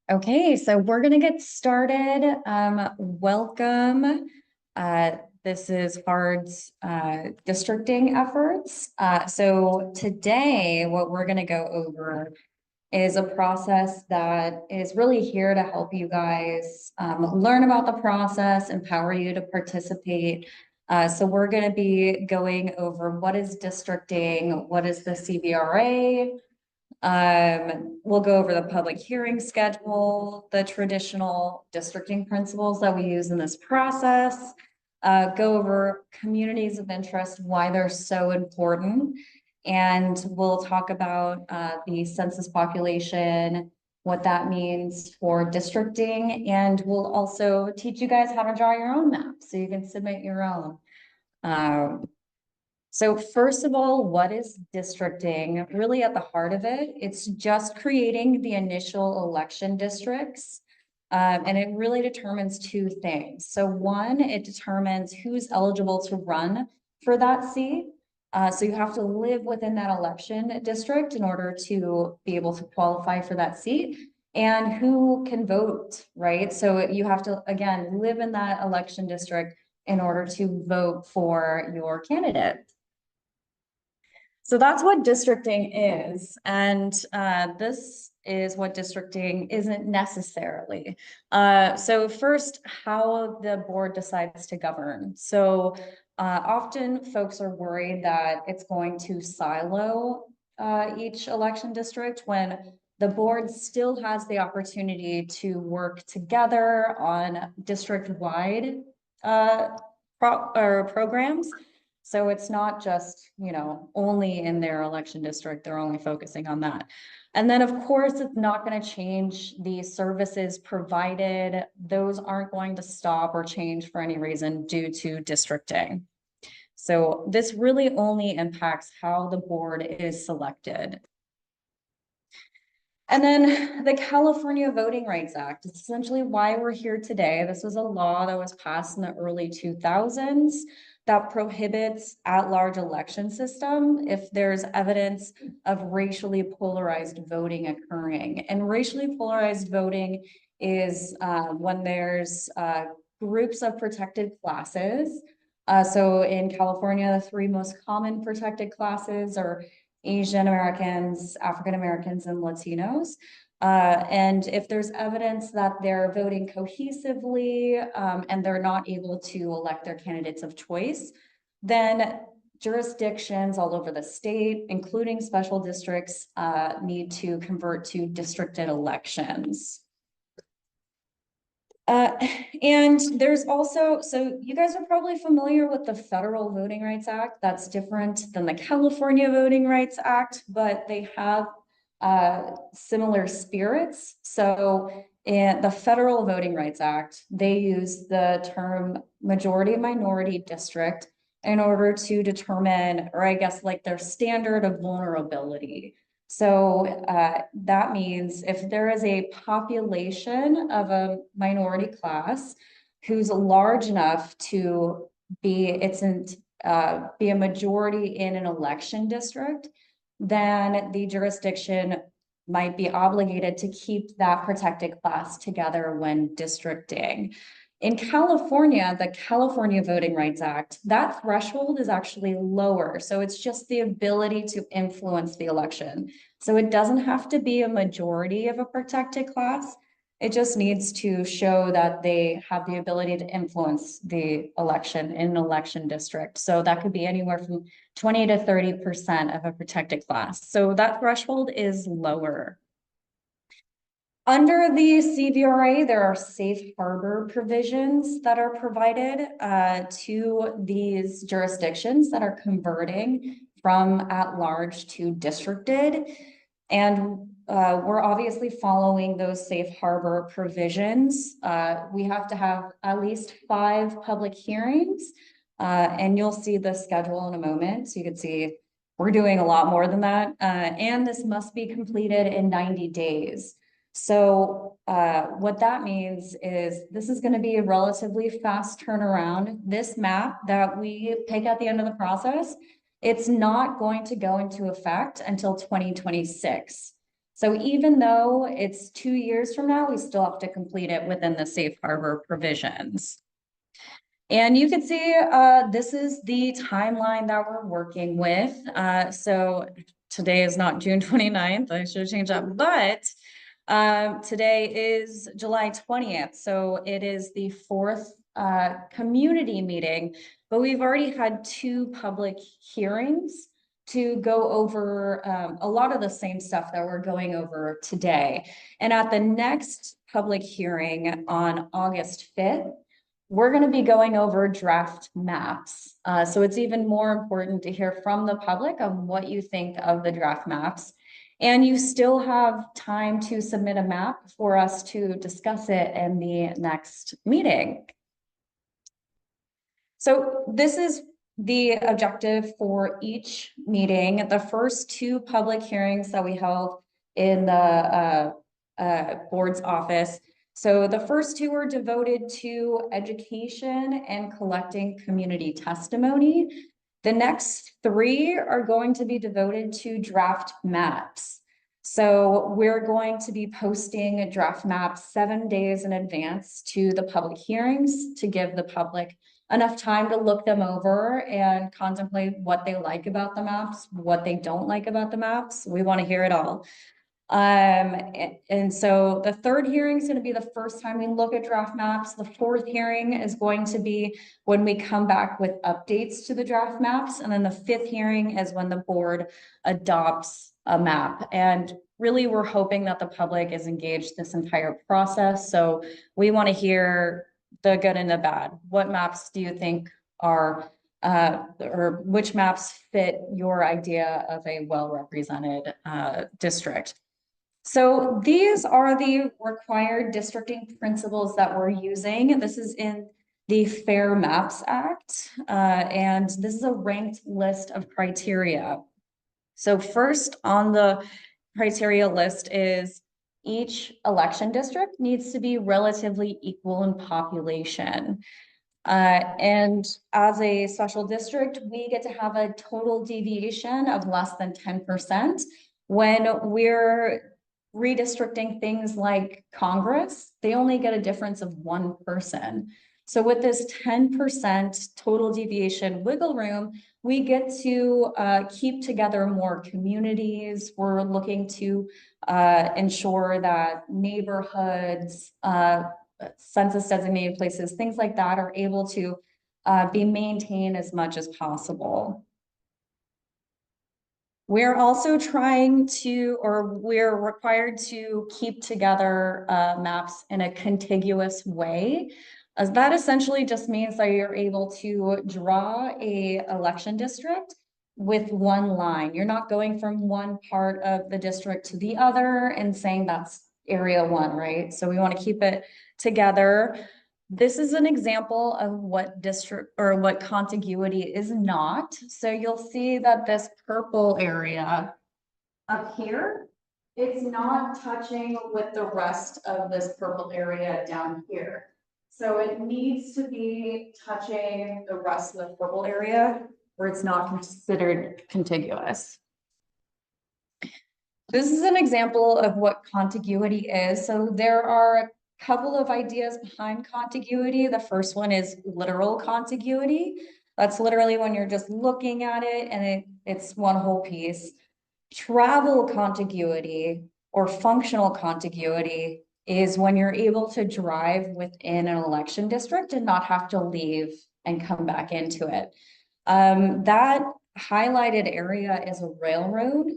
Okay, so we're gonna get started. Welcome. This is H.A.R.D's districting efforts. So today, what we're gonna go over is a process that is really here to help you guys learn about the process, empower you to participate. So we're gonna be going over what is districting, what is the CVRA, we'll go over the public hearing schedule, the traditional districting principles that we use in this process, go over communities of interest, why they're so important, and we'll talk about the census population, what that means for districting, and we'll also teach you guys how to draw your own map so you can submit your own. So first of all, what is districting? Really at the heart of it, it's just creating the initial election districts. And it really determines two things. So one, it determines who's eligible to run for that seat. So you have to live within that election district in order to be able to qualify for that seat, and who can vote, right? So you have to, again, live in that election district in order to vote for your candidate. So that's what districting is. And this is what districting isn't necessarily. So first, how the board decides to govern. So often folks are worried that it's going to silo each election district when the board still has the opportunity to work together on district-wide programs. So it's not just, only in their election district, they're only focusing on that. And then, of course, it's not going to change the services provided. Those aren't going to stop or change for any reason due to districting. So this really only impacts how the board is selected. And then the California Voting Rights Act, it's essentially why we're here today. This was a law that was passed in the early 2000s that prohibits at-large election system if there's evidence of racially polarized voting occurring. And racially polarized voting is when there's groups of protected classes. So in California, the three most common protected classes are Asian Americans, African Americans, and Latinos. And if there's evidence that they're voting cohesively and they're not able to elect their candidates of choice, then jurisdictions all over the state, including special districts, need to convert to districted elections. And there's also, so you guys are probably familiar with the Federal Voting Rights Act. That's different than the California Voting Rights Act, but they have similar spirits. So in the Federal Voting Rights Act, they use the term majority minority district in order to determine, or I guess like their standard of vulnerability. So that means if there is a population of a minority class who's large enough to be be a majority in an election district, then the jurisdiction might be obligated to keep that protected class together when districting. In California, the California Voting Rights Act, that threshold is actually lower. So it's just the ability to influence the election. So it doesn't have to be a majority of a protected class. It just needs to show that they have the ability to influence the election in an election district. So that could be anywhere from 20 to 30% of a protected class. So that threshold is lower. Under the CVRA, there are safe harbor provisions that are provided to these jurisdictions that are converting from at-large to districted. And we're obviously following those safe harbor provisions. We have to have at least 5 public hearings, and you'll see the schedule in a moment. So you can see we're doing a lot more than that. And this must be completed in 90 days. So what that means is this is going to be a relatively fast turnaround. This map that we pick at the end of the process, it's not going to go into effect until 2026. So even though it's 2 years from now, we still have to complete it within the safe harbor provisions. And you can see this is the timeline that we're working with. So today is not June 29th. I should have changed that. But today is July 20th. So it is the fourth community meeting. But we've already had 2 public hearings to go over a lot of the same stuff that we're going over today. And at the next public hearing on August 5th, we're going to be going over draft maps. So it's even more important to hear from the public on what you think of the draft maps. And you still have time to submit a map for us to discuss it in the next meeting. So this is the objective for each meeting. The first 2 public hearings that we held in the board's office. So the first 2 were devoted to education and collecting community testimony. The next 3 are going to be devoted to draft maps. So we're going to be posting a draft map 7 days in advance to the public hearings to give the public enough time to look them over and contemplate what they like about the maps, what they don't like about the maps. We want to hear it all. And so the 3rd hearing is going to be the first time we look at draft maps. The 4th hearing is going to be when we come back with updates to the draft maps. And then the 5th hearing is when the board adopts a map. And really, we're hoping that the public is engaged this entire process. So we want to hear the good and the bad. What maps do you think are or which maps fit your idea of a well-represented district? So these are the required districting principles that we're using. This is in the Fair Maps Act, and this is a ranked list of criteria. So first on the criteria list is each election district needs to be relatively equal in population. And as a special district, we get to have a total deviation of less than 10%. When we're redistricting things like Congress, they only get a difference of 1 person. So with this 10% total deviation wiggle room, we get to keep together more communities. We're looking to ensure that neighborhoods, census designated places, things like that are able to be maintained as much as possible. We're also trying to, or we're required to keep together maps in a contiguous way. As that essentially just means that you're able to draw a election district with one line. You're not going from one part of the district to the other and saying that's area 1, right? So we want to keep it together. This is an example of what district or what contiguity is not. So you'll see that this purple area up here, it's not touching with the rest of this purple area down here. So it needs to be touching the rest of the purple area where it's not considered contiguous. This is an example of what contiguity is. So there are a couple of ideas behind contiguity. The first one is literal contiguity. That's literally when you're just looking at it and it's one whole piece. Travel contiguity or functional contiguity is when you're able to drive within an election district and not have to leave and come back into it. That highlighted area is a railroad.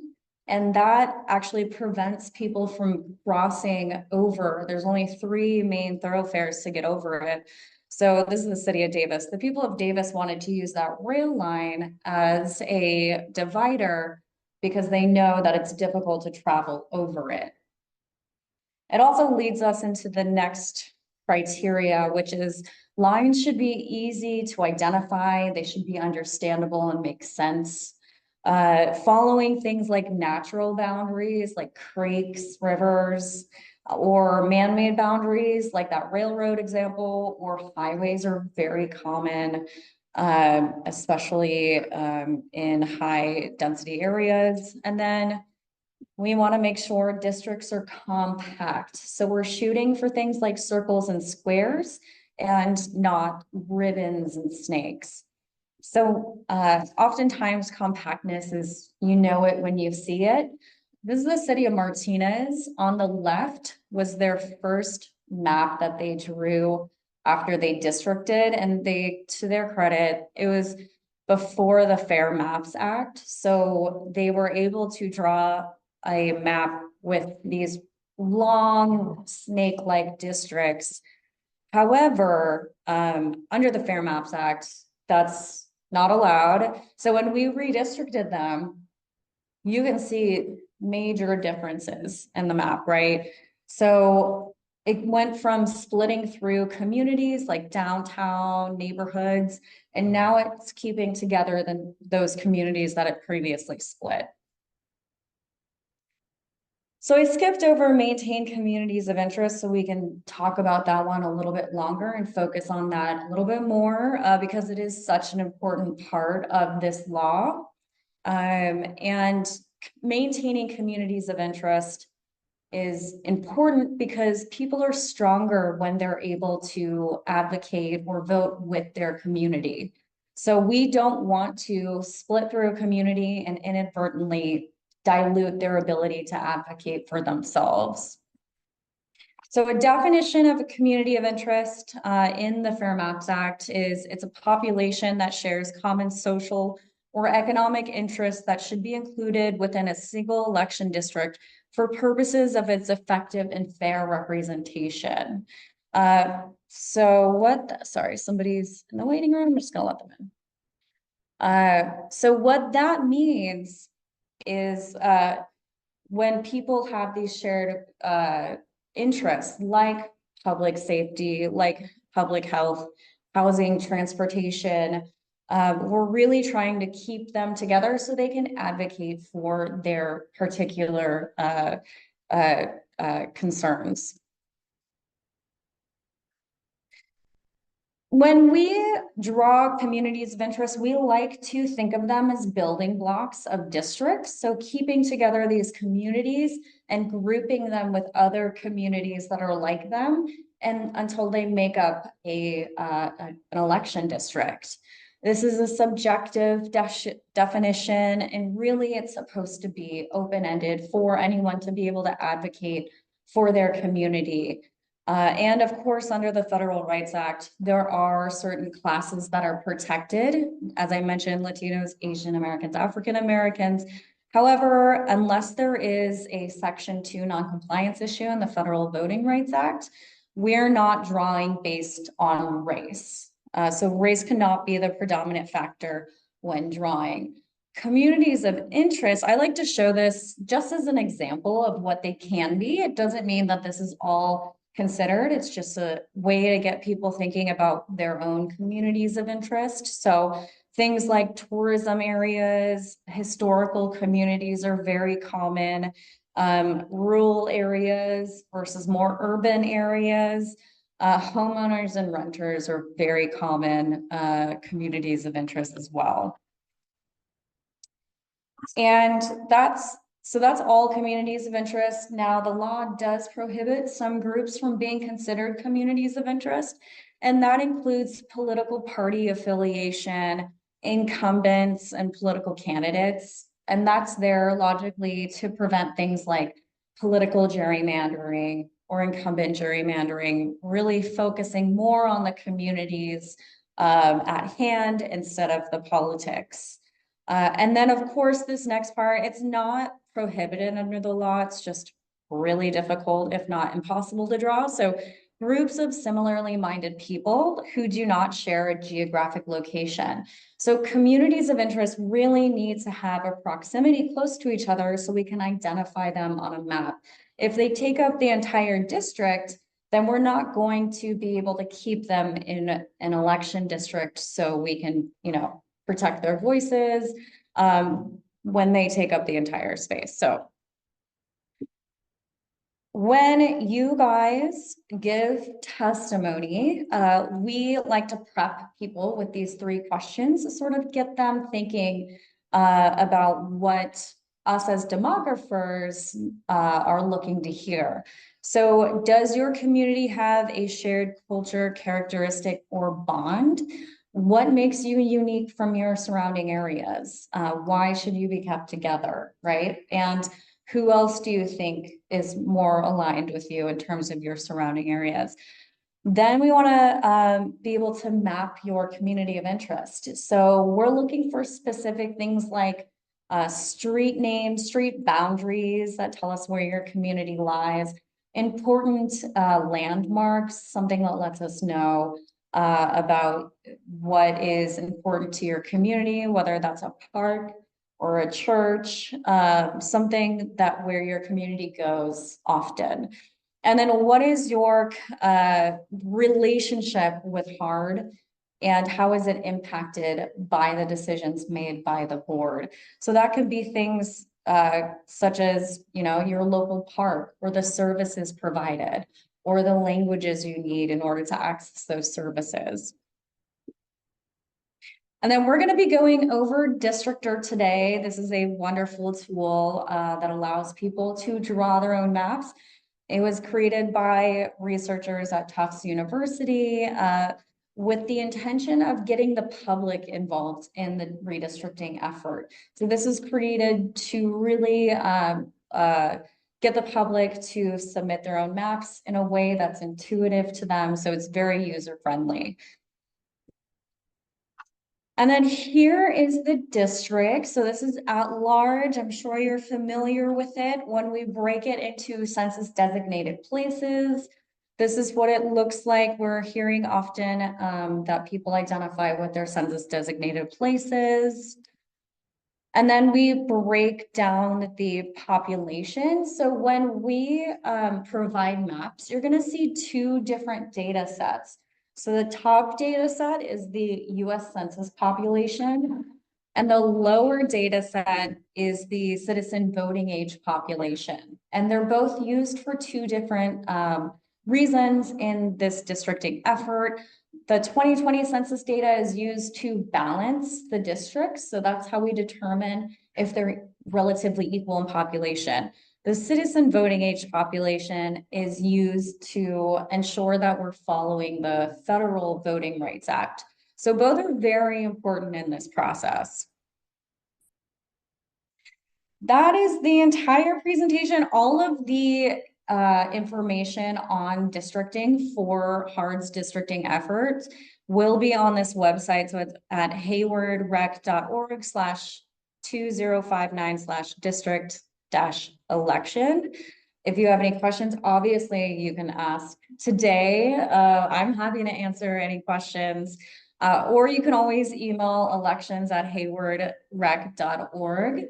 And that actually prevents people from crossing over. There's only 3 main thoroughfares to get over it. So this is the city of Davis. The people of Davis wanted to use that rail line as a divider because they know that it's difficult to travel over it. It also leads us into the next criteria, which is lines should be easy to identify. They should be understandable and make sense. Following things like natural boundaries, like creeks, rivers, or man-made boundaries, like that railroad example, or highways are very common, especially in high density areas. And then We want to make sure districts are compact. So we're shooting for things like circles and squares and not ribbons and snakes. So oftentimes compactness is, you know it when you see it. This is the city of Martinez. On the left was their first map that they drew after they districted, and they, to their credit, it was before the Fair Maps Act. So they were able to draw a map with these long snake-like districts. However, under the Fair Maps Act, that's not allowed. So when we redistricted them, you can see major differences in the map, right? So it went from splitting through communities like downtown neighborhoods, and now it's keeping together those communities that it previously split. So I skipped over maintain communities of interest so we can talk about that one a little bit longer and focus on that a little bit more because it is such an important part of this law. And maintaining communities of interest is important because people are stronger when they're able to advocate or vote with their community. So we don't want to split through a community and inadvertently dilute their ability to advocate for themselves. So a definition of a community of interest in the Fair Maps Act is it's a population that shares common social or economic interests that should be included within a single election district for purposes of its effective and fair representation. Sorry, somebody's in the waiting room. I'm just gonna let them in. So what that means is when people have these shared interests like public safety, like public health, housing, transportation, we're really trying to keep them together so they can advocate for their particular concerns. When we draw communities of interest, we like to think of them as building blocks of districts. So keeping together these communities and grouping them with other communities that are like them and until they make up an election district. This is a subjective definition, and really it's supposed to be open-ended for anyone to be able to advocate for their community. And of course, under the Federal Rights Act, there are certain classes that are protected. As I mentioned, Latinos, Asian Americans, African Americans. However, unless there is a Section 2 noncompliance issue in the Federal Voting Rights Act, we're not drawing based on race. So race cannot be the predominant factor when drawing. Communities of interest, I like to show this just as an example of what they can be. It doesn't mean that this is all considered. It's just a way to get people thinking about their own communities of interest. So things like tourism areas, historical communities are very common. Rural areas versus more urban areas. Homeowners and renters are very common communities of interest as well. And that's all communities of interest. Now, the law does prohibit some groups from being considered communities of interest, and that includes political party affiliation, incumbents, and political candidates. And that's there logically to prevent things like political gerrymandering or incumbent gerrymandering, really focusing more on the communities at hand instead of the politics. And then, of course, this next part, it's not prohibited under the law. It's just really difficult, if not impossible to draw. So groups of similarly minded people who do not share a geographic location. So communities of interest really need to have a proximity close to each other so we can identify them on a map. If they take up the entire district, then we're not going to be able to keep them in an election district so we can, protect their voices when they take up the entire space. So when you guys give testimony, we like to prep people with these 3 questions to sort of get them thinking about what us as demographers are looking to hear. So does your community have a shared culture, characteristic, or bond? What makes you unique from your surrounding areas? Why should you be kept together, right? And who else do you think is more aligned with you in terms of your surrounding areas? Then we want to be able to map your community of interest. So we're looking for specific things like street names, street boundaries that tell us where your community lies, important landmarks, something that lets us know about what is important to your community, whether that's a park or a church, something that where your community goes often. And then what is your relationship with H.A.R.D and how is it impacted by the decisions made by the board? So that could be things such as, you know, your local park or the services provided or the languages you need in order to access those services. And then we're going to be going over Districtor today. This is a wonderful tool that allows people to draw their own maps. It was created by researchers at Tufts University with the intention of getting the public involved in the redistricting effort. So this is created to really get the public to submit their own maps in a way that's intuitive to them. So it's very user-friendly. And then here is the district. So this is at large. I'm sure you're familiar with it. When we break it into census designated places, this is what it looks like. We're hearing often that people identify with their census designated places. And then we break down the population. So when we provide maps, you're gonna see two different data sets. So the top data set is the US Census population, and the lower data set is the citizen voting age population. And they're both used for two different reasons in this districting effort. The 2020 census data is used to balance the districts. So that's how we determine if they're relatively equal in population. The citizen voting age population is used to ensure that we're following the Federal Voting Rights Act. So both are very important in this process. That is the entire presentation. All of the information on districting for H.A.R.D's districting efforts will be on this website. So it's at haywardrec.org/2059/district-election. If you have any questions, obviously you can ask today. I'm happy to answer any questions. Or you can always email elections@haywardrec.org.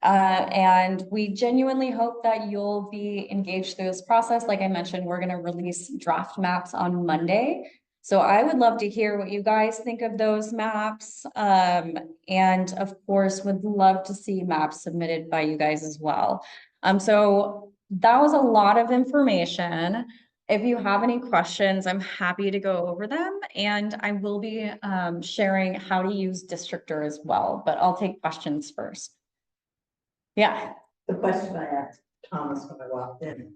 And we genuinely hope that you'll be engaged through this process. Like I mentioned, we're going to release draft maps on Monday. So I would love to hear what you guys think of those maps. And of course, would love to see maps submitted by you guys as well. So that was a lot of information. If you have any questions, I'm happy to go over them. And I will be sharing how to use Districtor as well, but I'll take questions first. Yeah. The question I asked Thomas when I walked in,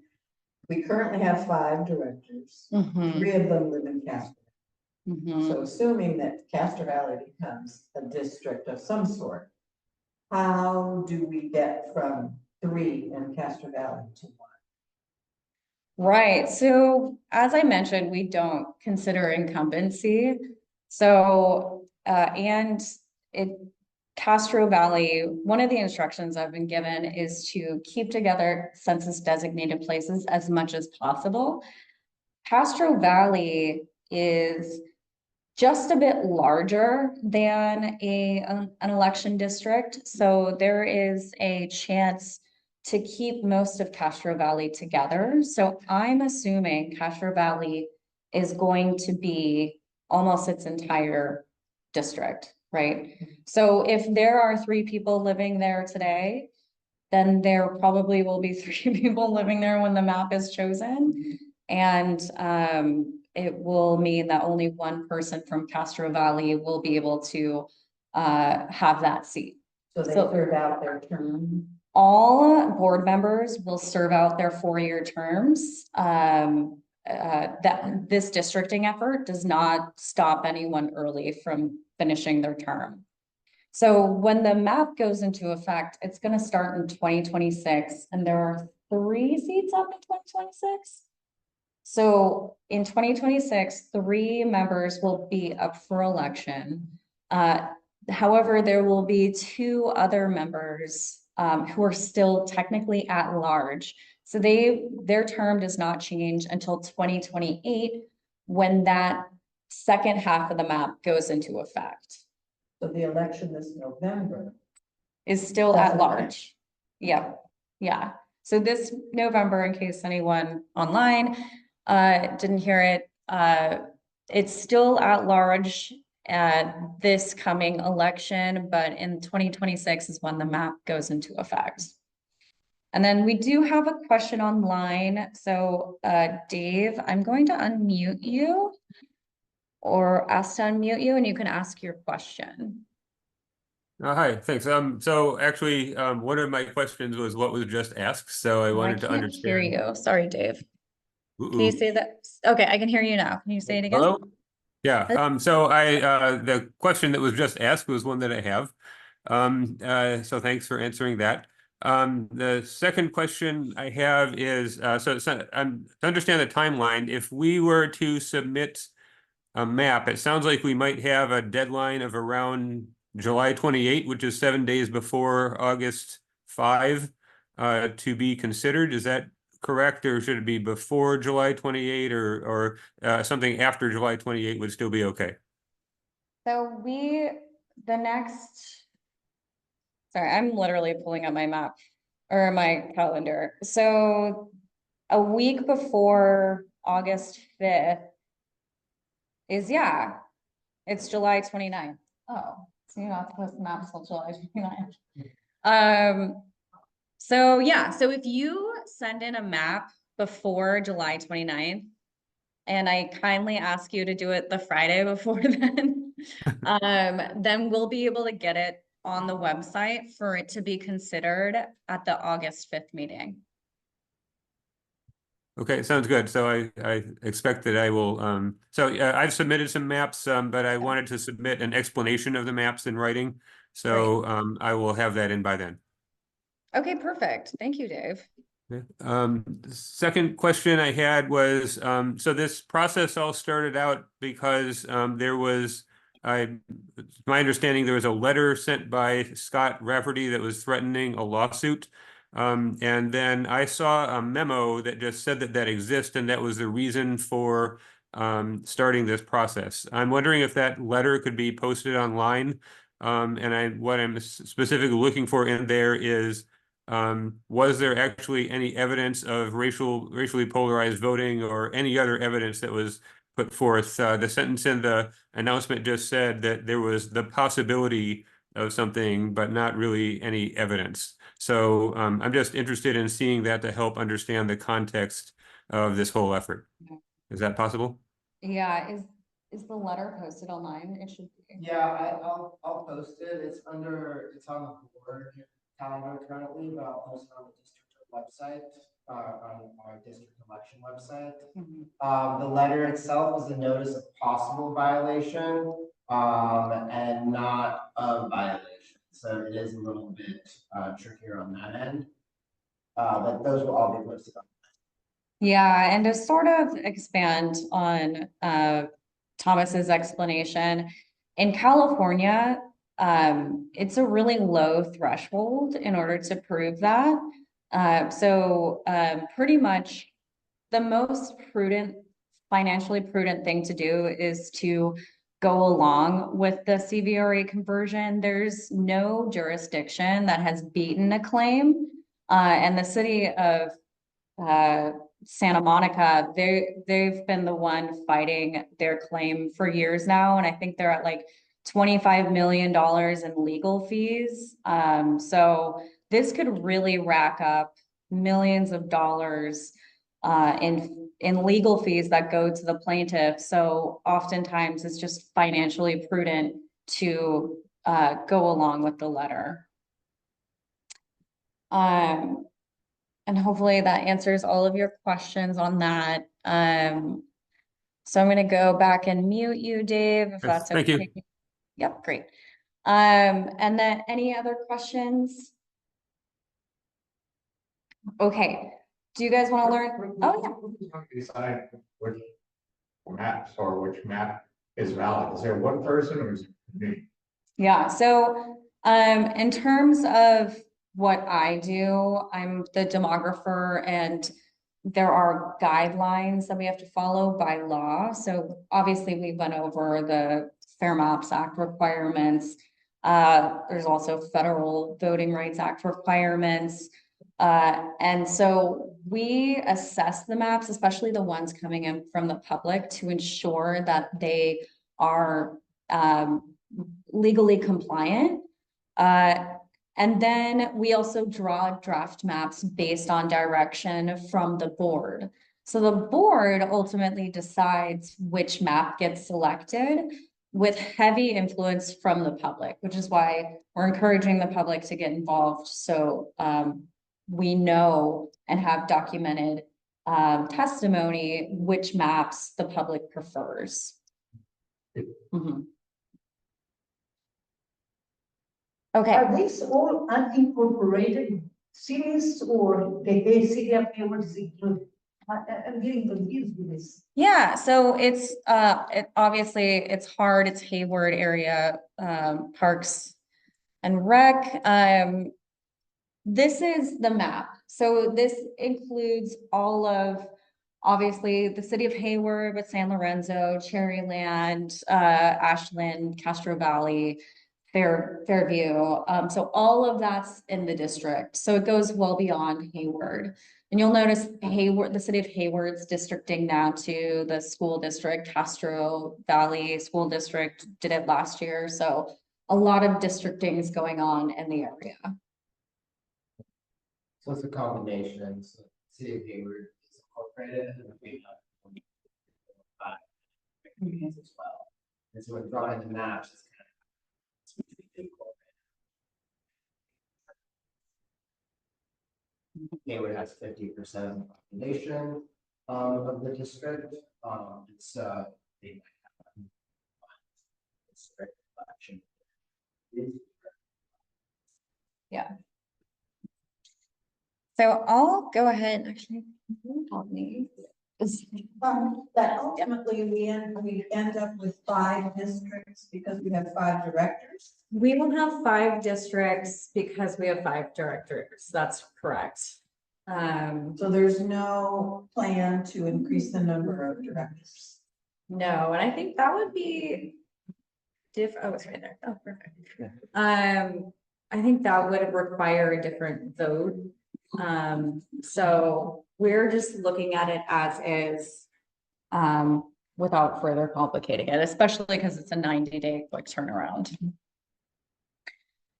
we currently have 5 directors. Mhm. 3 of them live in Castro. Mhm. So assuming that Castro Valley becomes a district of some sort, how do we get from 3 in Castro Valley to 1? Right. So as I mentioned, we don't consider incumbency. So, and it, Castro Valley, one of the instructions I've been given is to keep together census designated places as much as possible. Castro Valley is just a bit larger than an election district. So there is a chance to keep most of Castro Valley together. So I'm assuming Castro Valley is going to be almost its entire district, right? So if there are 3 people living there today, then there probably will be 3 people living there when the map is chosen. And it will mean that only one person from Castro Valley will be able to have that seat. So they serve out their term? all board members will serve out their 4-year terms. That this districting effort does not stop anyone early from finishing their term. So when the map goes into effect, it's going to start in 2026, and there are 3 seats up in 2026. So in 2026, 3 members will be up for election. However, there will be 2 other members who are still technically at large. So their term does not change until 2028 when that second half of the map goes into effect. So the election this November. Is still Doesn't at large. Yep, yeah. So this November, in case anyone online didn't hear it, it's still at large at this coming election, but in 2026 is when the map goes into effect. And then we do have a question online. So Dave, I'm going to unmute you or ask to unmute you, and you can ask your question. Hi, thanks. So actually, one of my questions was what was just asked, so I wanted to I can't hear understand. you. Sorry, Dave. Can you Ooh. say that? Okay, I can hear you now. Can you say it again? Hello? Yeah, so the question that was just asked was one that I have. So thanks for answering that. The second question I have is, to understand the timeline, if we were to submit a map, it sounds like we might have a deadline of around July 28, which is 7 days before August 5, to be considered. Is that correct, or should it be before July 28, or something after July 28 would still be okay? So sorry, I'm literally pulling up my map or my calendar. So a week before August 5th it's July 29th. Oh, so you're not supposed to map till July 29th. So yeah, so if you send in a map before July 29th, and I kindly ask you to do it the Friday before then we'll be able to get it on the website for it to be considered at the August 5th meeting. Okay, sounds good. So I expect that I will, I've submitted some maps, but I wanted to submit an explanation of the maps in writing. So I will have that in by then. Okay, perfect. Thank you, Dave. The second question I had was, so this process all started out because there was, my understanding, there was a letter sent by Scott Rafferty that was threatening a lawsuit. And then I saw a memo that just said that that exists, and that was the reason for starting this process. I'm wondering if that letter could be posted online. And what I'm specifically looking for in there is, was there actually any evidence of racially polarized voting or any other evidence that was put forth? The sentence in the announcement just said that there was the possibility of something, but not really any evidence. So I'm just interested in seeing that to help understand the context of this whole effort. Is that possible? Yeah, is the letter posted online? It should be. Yeah, I'll post it. It's on the board calendar currently, but I'll post it on the district website, on our district election website. The letter itself is a notice of possible violation, and not a violation. So it is a little bit trickier on that end. But those will all be posted on. Yeah, and to sort of expand on Thomas's explanation, in California, it's a really low threshold in order to prove that. Pretty much the most financially prudent thing to do is to go along with the CVRA conversion. There's no jurisdiction that has beaten a claim. And the city of Santa Monica, they've been the one fighting their claim for years now, and I think they're at like $25 million in legal fees. So this could really rack up millions of dollars in legal fees that go to the plaintiff. So oftentimes it's just financially prudent to go along with the letter. And hopefully that answers all of your questions on that. So I'm gonna go back and mute you, Dave, if Yes, that's thank you. okay. Yep, great. And then any other questions? Okay, do you guys want to learn? Oh, yeah. Decide which maps or which map is valid. Is there one person or is it me? Yeah, so in terms of what I do, I'm the demographer and there are guidelines that we have to follow by law. So obviously we went over the Fair Maps Act requirements. There's also Federal Voting Rights Act requirements. And so we assess the maps, especially the ones coming in from the public, to ensure that they are legally compliant. And then we also draw draft maps based on direction from the board. So the board ultimately decides which map gets selected with heavy influence from the public, which is why we're encouraging the public to get involved. So we know and have documented testimony which maps the public prefers. Mhm. Okay. Are these all unincorporated cities or the city of Hayward is included? I'm getting confused with this. Yeah, so it's obviously it's H.A.R.D, it's Hayward area, Parks and Rec. This is the map. So this includes all of obviously the city of Hayward with San Lorenzo, Cherryland, Ashland, Castro Valley, Fairview. So all of that's in the district. So it goes well beyond Hayward. And you'll notice Hayward, the city of Hayward's districting now to the school district. Castro Valley School District did it last year. So a lot of districting is going on in the area. So it's a combination, so City of Hayward is incorporated and then we have five communities as well. And so when drawing the maps, it's kind of incorporated. Hayward has 50% of the population of the district. It's they might have a district election. So I'll go ahead, actually. Help me. But ultimately, we end up with 5 districts because we have 5 directors. We will have 5 districts because we have 5 directors. That's correct. So there's no plan to increase the number of directors. No, and I think that would be oh, it's right there. Oh, perfect. I think that would require a different vote. So we're just looking at it as is, without further complicating it, especially because it's a 90-day quick turnaround.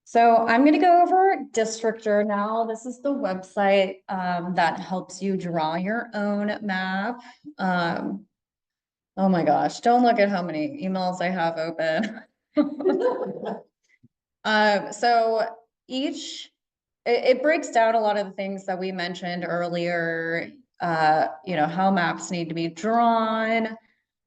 So I'm going to go over Districtor now. This is the website that helps you draw your own map. Oh my gosh, don't look at how many emails I have open. So it breaks down a lot of the things that we mentioned earlier, you know, how maps need to be drawn.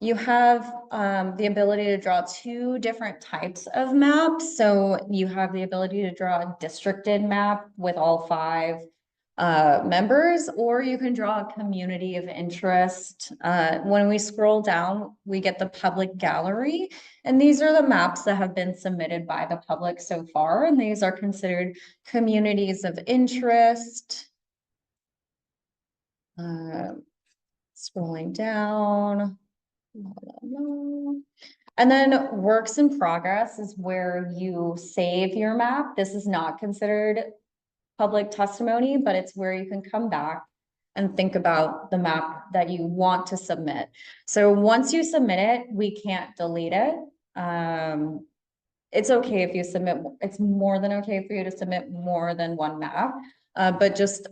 You have the ability to draw 2 different types of maps. So you have the ability to draw a districted map with all 5 members, or you can draw a community of interest. When we scroll down, we get the public gallery, and these are the maps that have been submitted by the public so far, and these are considered communities of interest. Scrolling down. And then works in progress is where you save your map. This is not considered public testimony, but it's where you can come back and think about the map that you want to submit. So once you submit it, we can't delete it. It's okay if you submit, it's more than okay for you to submit more than 1 map, but just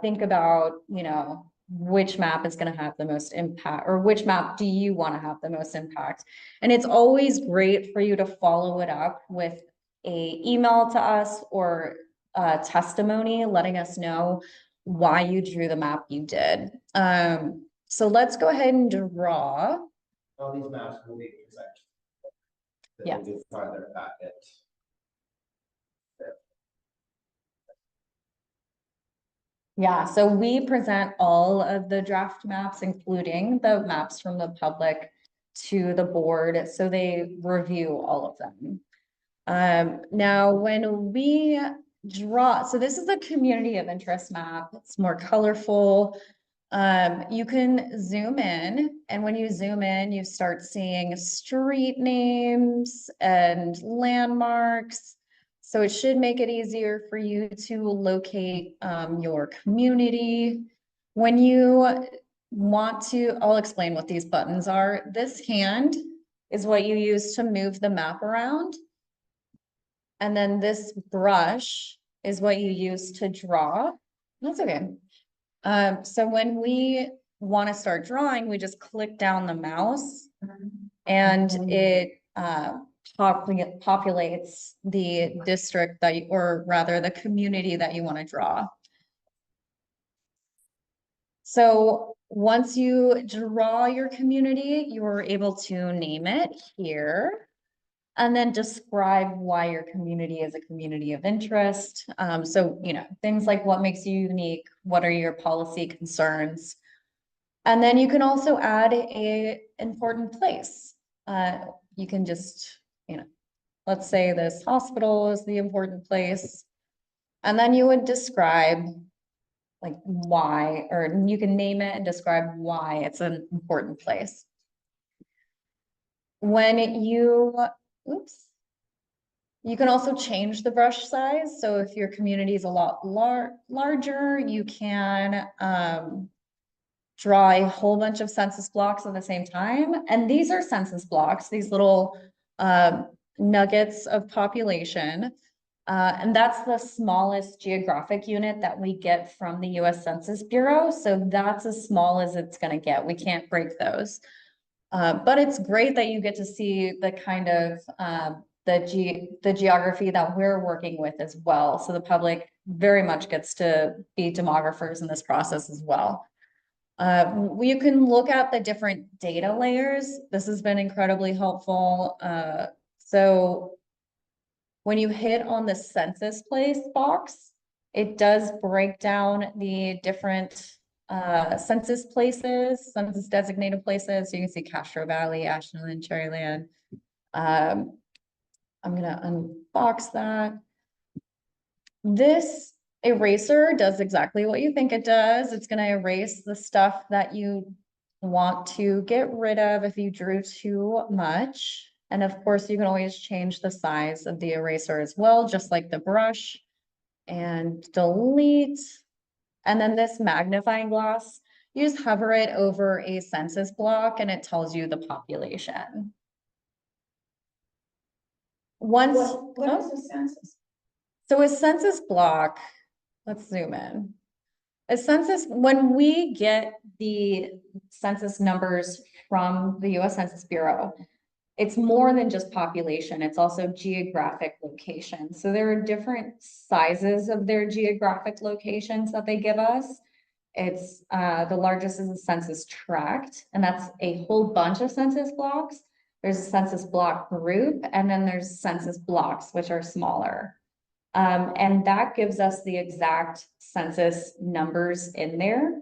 think about, you know, which map is going to have the most impact, or which map do you want to have the most impact. And it's always great for you to follow it up with a email to us or testimony, letting us know why you drew the map you did. So let's go ahead and draw. All these maps will be presented. Yeah. They'll be part of their packet. Yeah, so we present all of the draft maps, including the maps from the public, to the board, so they review all of them. Now, when we draw, so this is a community of interest map. It's more colorful. You can zoom in, and when you zoom in, you start seeing street names and landmarks. So it should make it easier for you to locate your community. When you want to, I'll explain what these buttons are. This hand is what you use to move the map around. And then this brush is what you use to draw. That's okay. So when we want to start drawing, we just click down the mouse and it populates the district that you, or rather the community that you want to draw. So once you draw your community, you're able to name it here. And then describe why your community is a community of interest. So, you know, things like what makes you unique, what are your policy concerns? And then you can also add a important place. You can just, you know, let's say this hospital is the important place. And then you would describe like why, or you can name it and describe why it's an important place. When you, oops. You can also change the brush size. So if your community is a lot larger, you can draw a whole bunch of census blocks at the same time. And these are census blocks, these little nuggets of population. And that's the smallest geographic unit that we get from the US Census Bureau. So that's as small as it's going to get. We can't break those. But it's great that you get to see the kind of the geography that we're working with as well. So the public very much gets to be demographers in this process as well. You can look at the different data layers. This has been incredibly helpful. So when you hit on the census place box, it does break down the different census places, census designated places. So you can see Castro Valley, Ashland, Cherryland. I'm gonna unbox that. This eraser does exactly what you think it does. It's gonna erase the stuff that you want to get rid of if you drew too much. And of course, you can always change the size of the eraser as well, just like the brush. And delete. And then this magnifying glass, you just hover it over a census block and it tells you the population. Once, What is the census? so a census block, let's zoom in. A census, when we get the census numbers from the US Census Bureau, it's more than just population, it's also geographic location. So there are different sizes of their geographic locations that they give us. It's the largest is a census tract, and that's a whole bunch of census blocks. There's a census block group, and then there's census blocks, which are smaller. And that gives us the exact census numbers in there.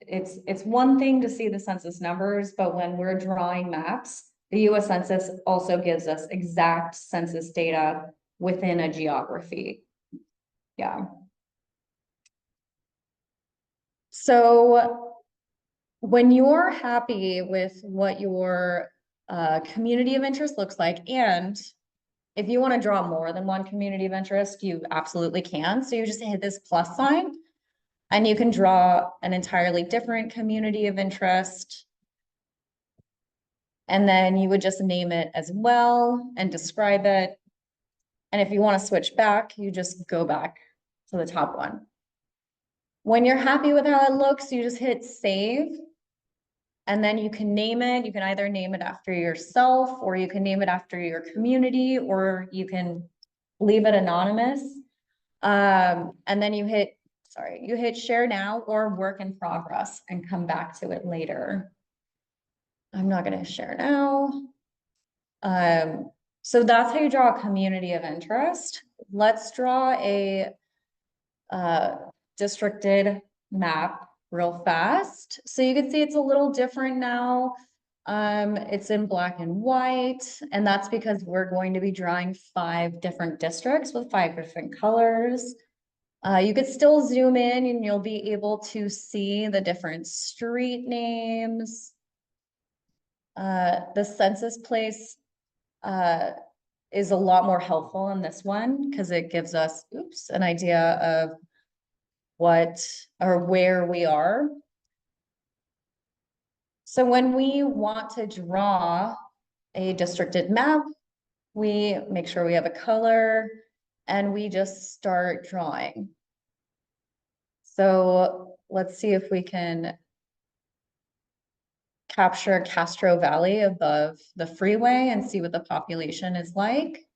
It's one thing to see the census numbers, but when we're drawing maps, the US Census also gives us exact census data within a geography. Yeah. So when you're happy with what your community of interest looks like, and if you want to draw more than one community of interest, you absolutely can. So you just hit this plus sign and you can draw an entirely different community of interest. And then you would just name it as well and describe it. And if you want to switch back, you just go back to the top one. When you're happy with how it looks, you just hit save. And then you can name it. You can either name it after yourself, or you can name it after your community, or you can leave it anonymous. And then you hit share now or work in progress and come back to it later. I'm not gonna share now. So that's how you draw a community of interest. Let's draw a districted map real fast. So you can see it's a little different now. It's in black and white, and that's because we're going to be drawing 5 different districts with 5 different colors. You could still zoom in and you'll be able to see the different street names. The census place is a lot more helpful in this one because it gives us, an idea of what or where we are. So when we want to draw a districted map, we make sure we have a color and we just start drawing. So let's see if we can capture Castro Valley above the freeway and see what the population is like.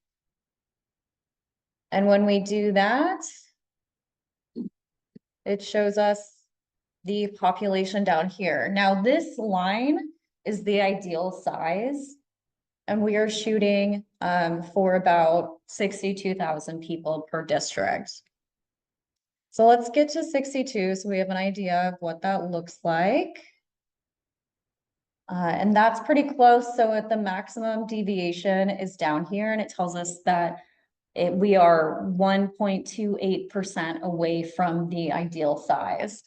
And when we do that, it shows us the population down here. Now this line is the ideal size. And we are shooting for about 62,000 people per district. So let's get to 62 so we have an idea of what that looks like. And that's pretty close. So at the maximum deviation is down here and it tells us that we are 1.28% away from the ideal size.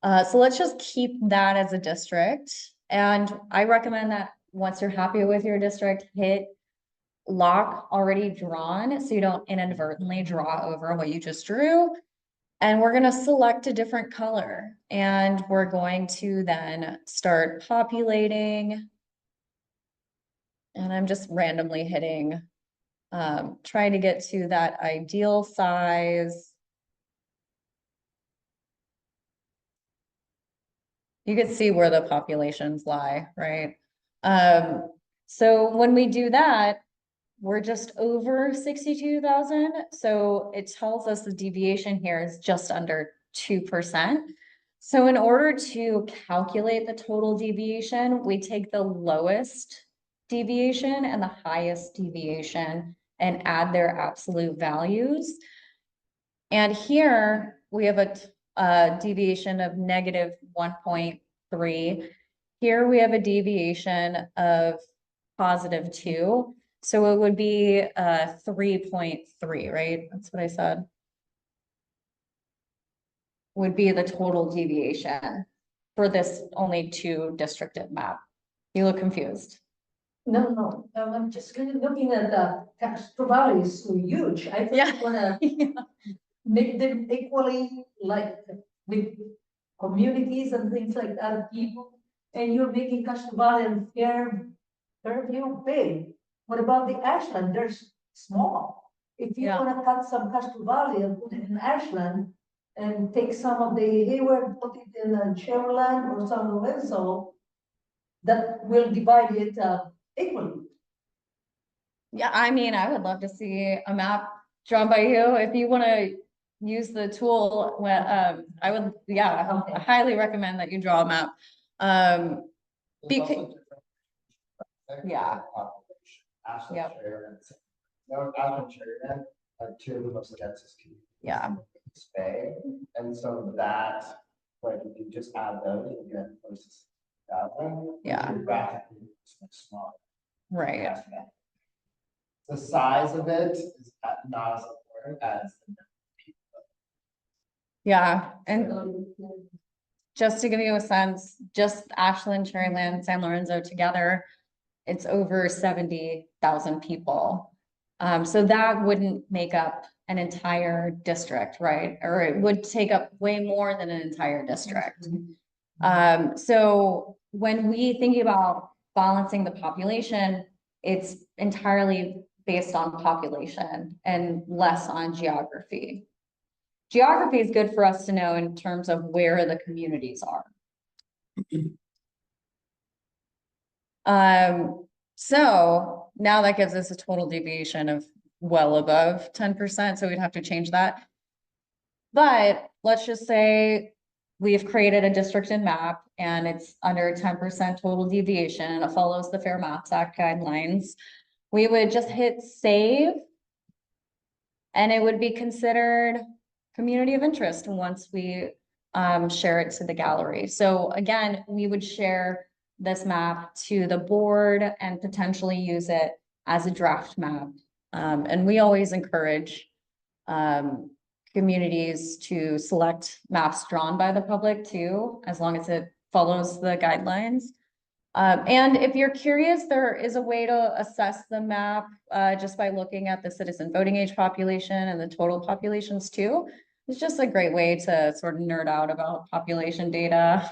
So let's just keep that as a district. And I recommend that once you're happy with your district, hit lock already drawn so you don't inadvertently draw over what you just drew. And we're going to select a different color and we're going to then start populating. And I'm just randomly hitting, trying to get to that ideal size. You can see where the populations lie, right? So when we do that, we're just over 62,000. So it tells us the deviation here is just under 2%. So in order to calculate the total deviation, we take the lowest deviation and the highest deviation and add their absolute values. And here we have a deviation of negative 1.3. Here we have a deviation of positive 2. So it would be 3.3, right? That's what I said. Would be the total deviation for this only 2 districted map. You look confused. No, I'm just kind of looking at the Castro Valley is so huge. I Yeah. think wanna make them equally like with communities and things like that, people. And you're making Castro Valley and Fairview big. What about the Ashland? They're small. If you Yeah. wanna cut some Castro Valley and put it in Ashland and take some of the Hayward, put it in Shareland or some of Winslow, that will divide it equally. Yeah, I mean, I would love to see a map drawn by you. If you want to use the tool, I would, yeah, I highly recommend that you draw a map. There's also Beca- different Yeah. population. Ashland, Yep. Sheridan, no, Ashland, Sheridan are 2 of the most densest communities. Yeah. in this Bay, and so that, like, if you just add those, you get close to that one. Yeah. You're back to small. Right. The size of it is not as important as the number of people. Yeah, and just to give you a sense, just Ashland, Cherryland, San Lorenzo together, it's over 70,000 people. So that wouldn't make up an entire district, right? Or it would take up way more than an entire district. So when we think about balancing the population, it's entirely based on population and less on geography. Geography is good for us to know in terms of where the communities are. So now that gives us a total deviation of well above 10%, so we'd have to change that. But let's just say we've created a district and map and it's under 10% total deviation and it follows the Fair Maps Act guidelines. We would just hit save. And it would be considered community of interest once we share it to the gallery. So again, we would share this map to the board and potentially use it as a draft map. And we always encourage communities to select maps drawn by the public too, as long as it follows the guidelines. And if you're curious, there is a way to assess the map just by looking at the citizen voting age population and the total populations too. It's just a great way to sort of nerd out about population data.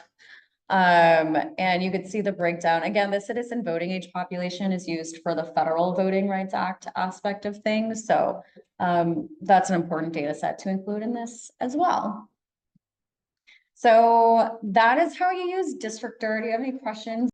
And you could see the breakdown. Again, the citizen voting age population is used for the Federal Voting Rights Act aspect of things. So that's an important data set to include in this as well. So that is how you use District.R. Do you have any questions?